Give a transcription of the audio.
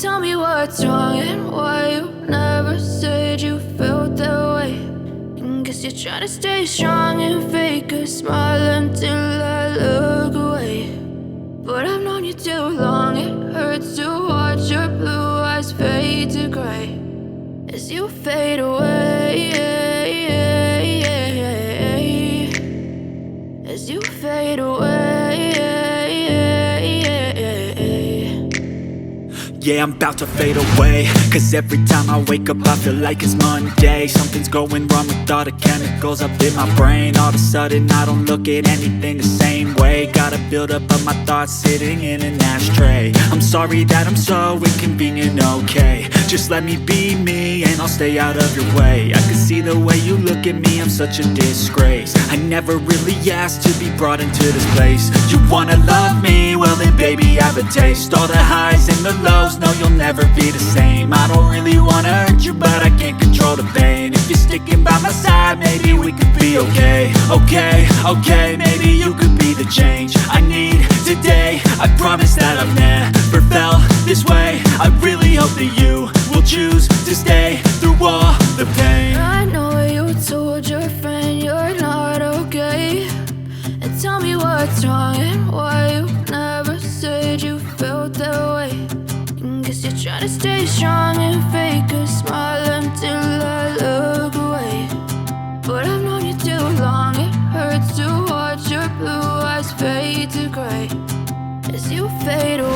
Tell me what's wrong and why you never said you felt that way. And guess you're trying to stay strong and fake a smile until I look away. But I've known you too long, it hurts to watch your blue eyes fade to gray as you fade away, as you fade away. Yeah, I'm about to fade away, cause every time I wake up I feel like it's Monday. Something's going wrong with all the chemicals up in my brain. All of a sudden I don't look at anything the same way. Got a buildup of my thoughts sitting in an ashtray. I'm sorry that I'm so inconvenient, okay. Just let me be me and I'll stay out of your way. I can see the way you look at me, I'm such a disgrace. I never really asked to be brought into this place. You wanna love me? Well then baby have a taste. All the highs and the lows, no, you'll never be the same. I don't really wanna hurt you, but I can't control the pain. If you're sticking by my side, maybe we could be okay. Okay, maybe you could be the change I need today. I promise that I've never felt this way. I really hope that you will choose to stay through all the pain. I know you told your friend you're not okay, and tell me what's wrong and why you never said you felt that way. And guess you're trying to stay strong and fake a smile until I look away. But I've known you too long, it hurts to watch your blue eyes fade to gray as you fade away.